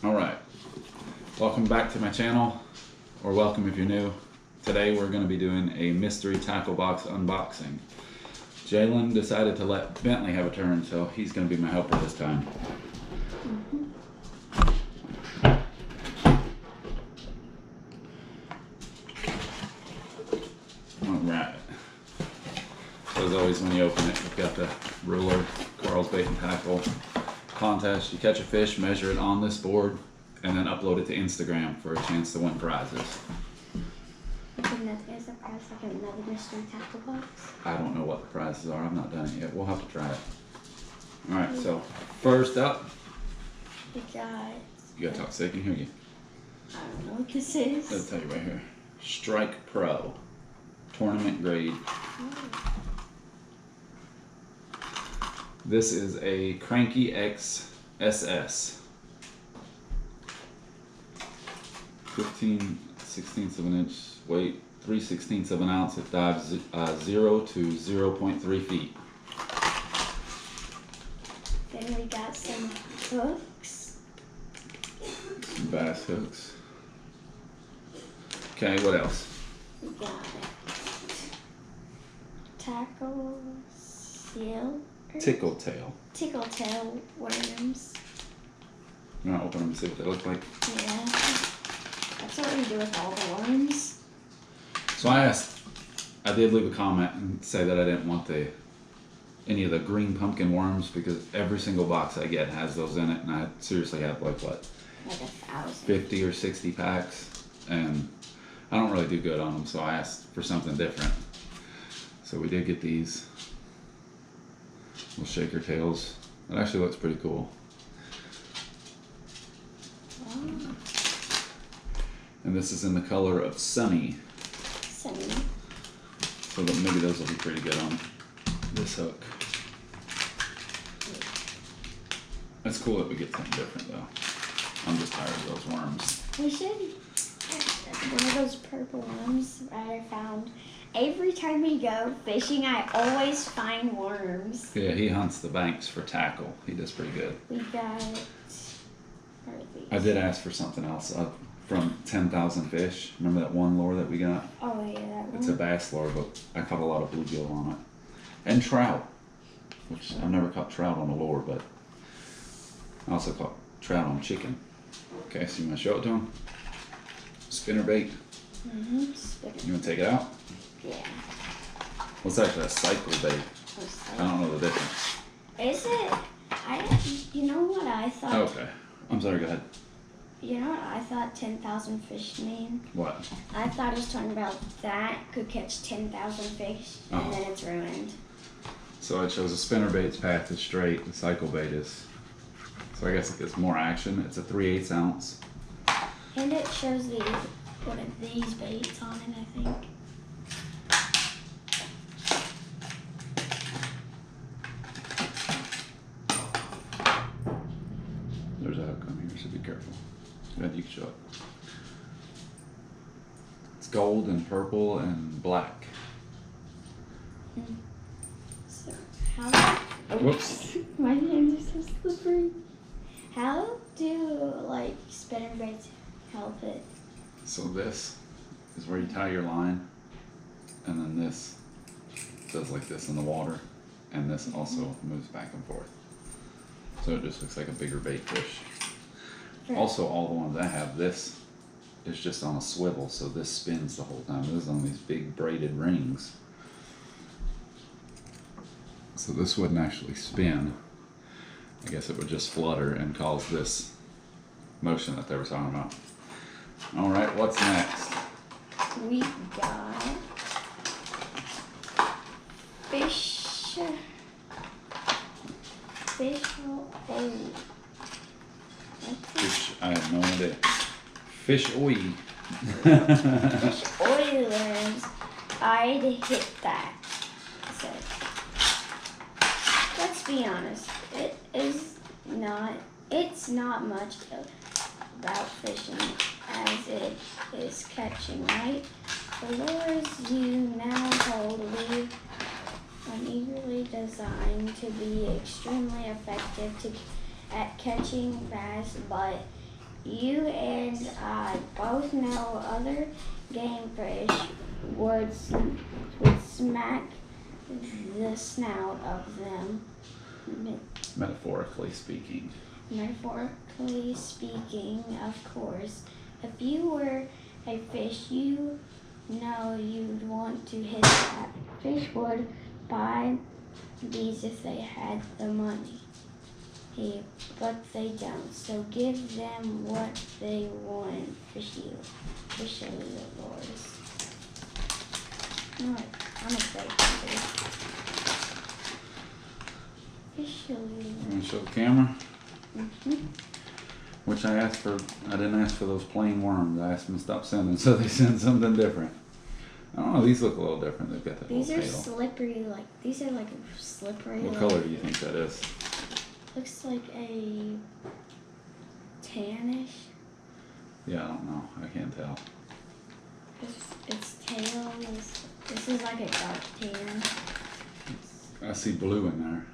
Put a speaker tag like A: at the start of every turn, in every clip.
A: Alright, welcome back to my channel, or welcome if you're new. Today we're going to be doing a mystery tackle box unboxing. Jalen decided to let Bentley have a turn, so he's going to be my helper this time. Alright, so as always when you open it, you've got the ruler, Carl's Bait and Tackle contest. You catch a fish, measure it on this board, and then upload it to Instagram for a chance to win prizes.
B: Is a prize like another mystery tackle box?
A: I don't know what the prizes are. I've not done it yet. We'll have to try it. Alright, so first up,
B: We got...
A: you gotta talk so they can hear you.
B: I don't know what this is.
A: I'll tell you right here. Strike Pro. Tournament grade.
B: Oh.
A: This is a Cranky X SS. 15/16 of an inch weight, 3/16 of an ounce. It dives 0 to 0.3 feet.
B: Then we got some hooks.
A: Some bass hooks. Okay, what else?
B: We got tackle seal.
A: Tickle tail.
B: Tickle tail worms.
A: You want to open them and see what they look like?
B: Yeah. That's what we do with all the worms.
A: So I did leave a comment and say that I didn't want any of the green pumpkin worms because every single box I get has those in it, and I seriously have like what?
B: Like 1,000. 50
A: or 60 packs, and I don't really do good on them, so I asked for something different. So we did get these little shaker tails. It actually looks pretty cool.
B: Oh.
A: And this is in the color of Sunny.
B: Sunny.
A: So that maybe those will be pretty good on this hook. It's cool that we get something different though. I'm just tired of those worms.
B: We should. One of those purple worms that I found. Every time we go fishing, I always find worms.
A: Yeah, he hunts the banks for tackle. He does pretty good.
B: We got...
A: I did ask for something else from 10,000 Fish. Remember that one lure that we got?
B: Oh yeah, that one.
A: It's a bass lure, but I caught a lot of bluegill on it. And trout, which I've never caught trout on a lure, but I also caught trout on chicken. Okay, so you want to show it to him? Spinner bait.
B: Mm-hmm. Spinner.
A: You want to take it out?
B: Yeah.
A: Well, it's actually a cycle bait. I don't know the difference.
B: Is it? You know what I thought?
A: Okay. I'm sorry, go ahead.
B: You know what I thought 10,000 fish mean?
A: What?
B: I thought it was talking about that could catch 10,000 fish and then it's ruined.
A: So it shows a spinner bait's path is straight, the cycle bait is. So I guess it gets more action. It's a 3/8 ounce.
B: And it shows one of these baits on it, I think.
A: There's a hook on here, so be careful. Go ahead, you can show it. It's gold and purple and black.
B: So how?
A: Whoops.
B: My hands are so slippery. How do spinner baits help it?
A: So this is where you tie your line, and then this does like this in the water, and this also moves back and forth. So it just looks like a bigger bait fish.
B: Right.
A: Also, all the ones I have, this is just on a swivel, so this spins the whole time. This is on these big braided rings. So this wouldn't actually spin. I guess it would just flutter and cause this motion that they were talking about. All right, what's next?
B: We got fish.
A: Fish, I have no idea. Fish oil.
B: Fish oilers. I'd hit that. So, let's be honest. It's not much about fishing as it is catching, right? The lures you now hold are eagerly designed to be extremely effective at catching bass, but You and I both know other game fish would smack the snout of them.
A: Metaphorically speaking.
B: Metaphorically speaking, of course. If you were a fish, you know you'd want to hit that. Fish would buy these if they had the money. But they don't. So give them what they want, fishy lures. I'm afraid of this. Fishy
A: You
B: lures.
A: want to show the camera?
B: Mm-hmm.
A: Which I didn't ask for those plain worms. I asked them to stop sending, so they sent something different. I don't know, these look a little different. They've got that
B: These
A: little
B: are
A: tail.
B: slippery, these are like slippery.
A: What color do you think that is?
B: Looks like a tannish.
A: Yeah, I don't know. I can't tell.
B: Its tail is, this is like a dark tan.
A: I see blue in there.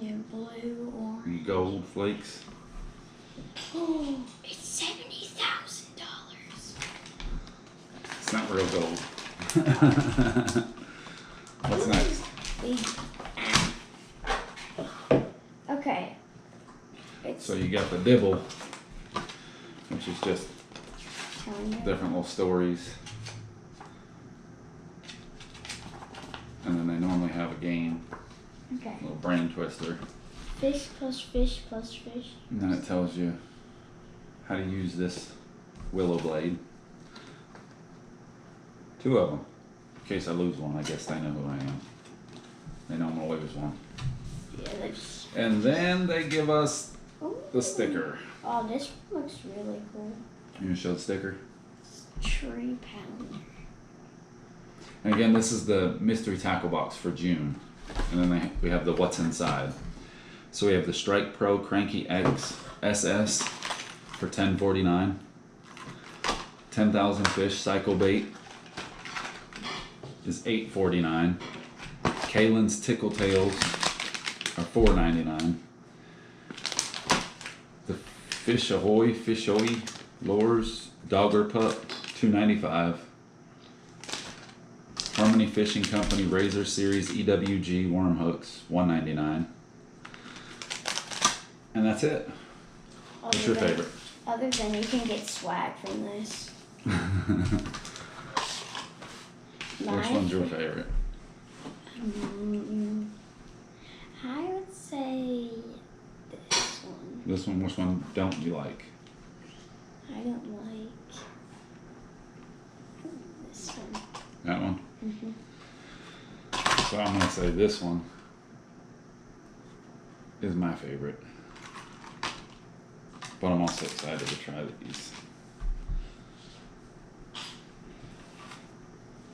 B: Yeah, blue, orange.
A: And gold flakes.
B: Oh, it's $70,000.
A: It's not real gold. What's next?
B: Okay.
A: So you got the dibble, which is just
B: telling you.
A: different little stories. And then they normally have a game,
B: Okay.
A: a little brain twister.
B: Fish plus fish plus fish.
A: And then it tells you how to use this willow blade. 2 of them. In case I lose one, I guess they know who I am. They know I'm gonna lose one.
B: Yeah, that's.
A: And then they give us
B: Ooh.
A: the sticker.
B: Oh, this one looks really cool.
A: You gonna show the sticker?
B: Tree pounder.
A: And again, this is the mystery tackle box for June. And then we have the what's inside. So we have the Strike Pro Cranky X SS for $10.49. 10,000 fish cycle bait is $8.49. Kalen's Tickle Tails are $4.99. The Fish Ahoy lures Dogger Pup $2.95. Harmony Fishing Company Razor Series EWG worm hooks $1.99. And that's it. What's your favorite?
B: Other than you can get swag from this.
A: Which one's your favorite?
B: I would say this one.
A: This one, which one don't you like?
B: I don't like this one.
A: That one?
B: Mm-hmm.
A: So I'm gonna say this one is my favorite. But I'm also excited to try these.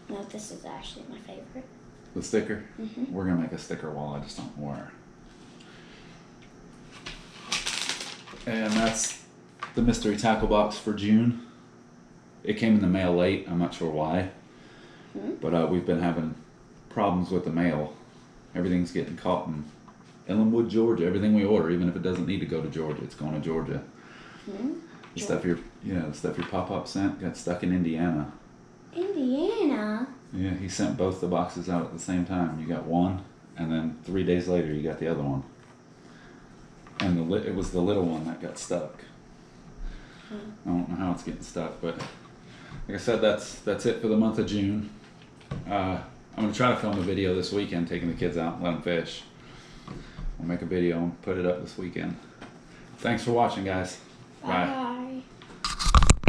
B: No, this is actually my favorite.
A: The sticker?
B: Mm-hmm.
A: We're gonna make a sticker wall, I just don't know where. And that's the mystery tackle box for June. It came in the mail late, I'm not sure why.
B: Mm-hmm.
A: But we've been having problems with the mail. Everything's getting caught in Ellenwood, Georgia. Everything we order, even if it doesn't need to go to Georgia, it's going to Georgia.
B: Mm-hmm.
A: The stuff your pop-up sent got stuck in Indiana.
B: Indiana?
A: Yeah, he sent both the boxes out at the same time. You got one, and then 3 days later you got the other one. And it was the little one that got stuck. I don't know how it's getting stuck, but like I said, that's it for the month of June. I'm gonna try to film a video this weekend, taking the kids out and let them fish. I'll make a video and put it up this weekend. Thanks for watching, guys. Bye.